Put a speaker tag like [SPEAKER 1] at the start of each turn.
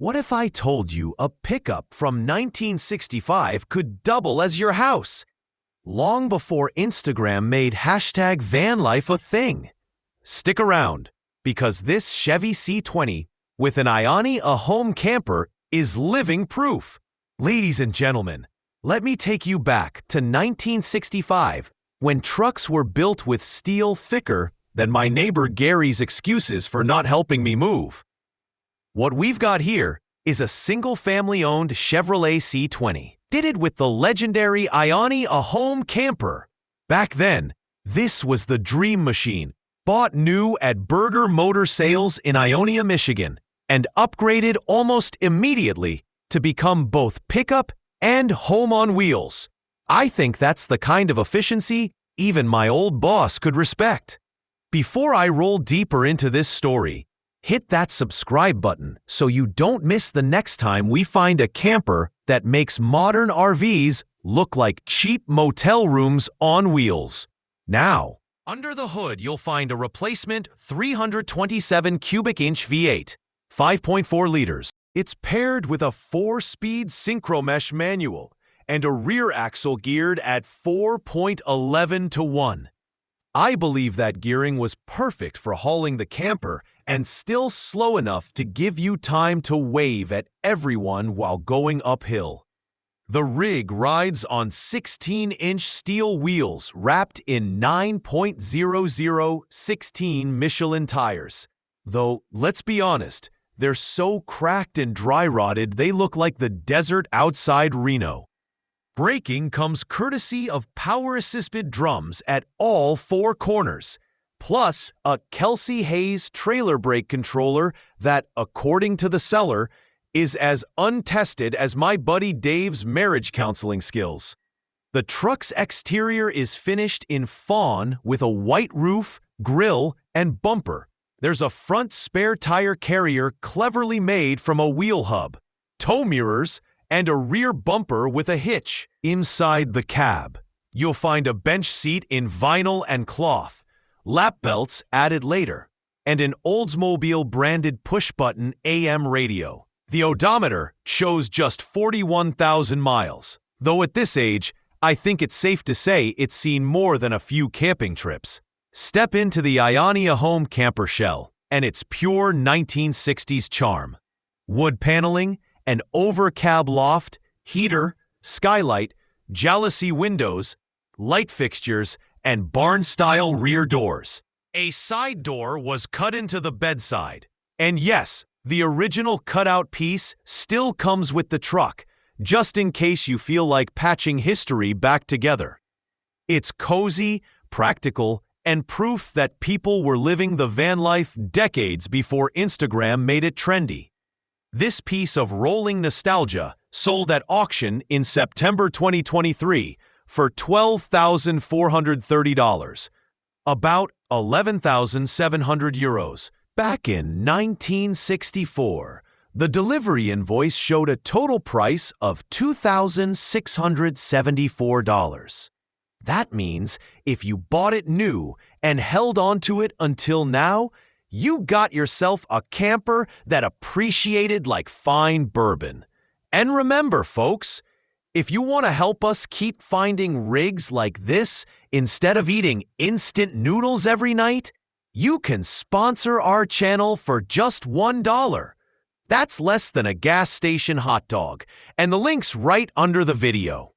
[SPEAKER 1] What if I told you a pickup from 1965 could double as your house? Long before Instagram made #vanlife a thing. Stick around, because this Chevy C20 with an Ioni-A-Home camper is living proof. Ladies and gentlemen, let me take you back to 1965 when trucks were built with steel thicker than my neighbor Gary's excuses for not helping me move. What we've got here is a single-family-owned Chevrolet C20, fitted with the legendary Ioni-A-Home camper. Back then, this was the dream machine, bought new at Berger Motor Sales in Ionia, Michigan, and upgraded almost immediately to become both pickup and home on wheels. I think that's the kind of efficiency even my old boss could respect. Before I roll deeper into this story, hit that subscribe button so you don't miss the next time we find a camper that makes modern RVs look like cheap motel rooms on wheels. Now, under the hood you'll find a replacement 327 cubic inch V8, 5.4 liters. It's paired with a 4-speed synchromesh manual and a rear axle geared at 4.11:1. I believe that gearing was perfect for hauling the camper and still slow enough to give you time to wave at everyone while going uphill. The rig rides on 16-inch steel wheels wrapped in 9.0016 Michelin tires. Though, let's be honest, they're so cracked and dry-rotted they look like the desert outside Reno. Braking comes courtesy of power-assisted drums at all 4 corners, plus a Kelsey Hayes trailer brake controller that, according to the seller, is as untested as my buddy Dave's marriage counseling skills. The truck's exterior is finished in fawn with a white roof, grille, and bumper. There's a front spare tire carrier cleverly made from a wheel hub, tow mirrors, and a rear bumper with a hitch. Inside the cab, you'll find a bench seat in vinyl and cloth, lap belts added later, and an Oldsmobile-branded push-button AM radio. The odometer shows just 41,000 miles, though at this age, I think it's safe to say it's seen more than a few camping trips. Step into the Ioni-A-Home camper shell, and it's pure 1960s charm. Wood paneling, an over-cab loft, heater, skylight, jalousie windows, light fixtures, and barn-style rear doors. A side door was cut into the bedside. And yes, the original cutout piece still comes with the truck, just in case you feel like patching history back together. It's cozy, practical, and proof that people were living the van life decades before Instagram made it trendy. This piece of rolling nostalgia sold at auction in September 2023 for $12,430, about 11,700 euros. Back in 1964, the delivery invoice showed a total price of $2,674. That means if you bought it new and held on to it until now, you got yourself a camper that appreciated like fine bourbon. And remember, folks, if you want to help us keep finding rigs like this instead of eating instant noodles every night, you can sponsor our channel for just $1. That's less than a gas station hot dog, and the link's right under the video.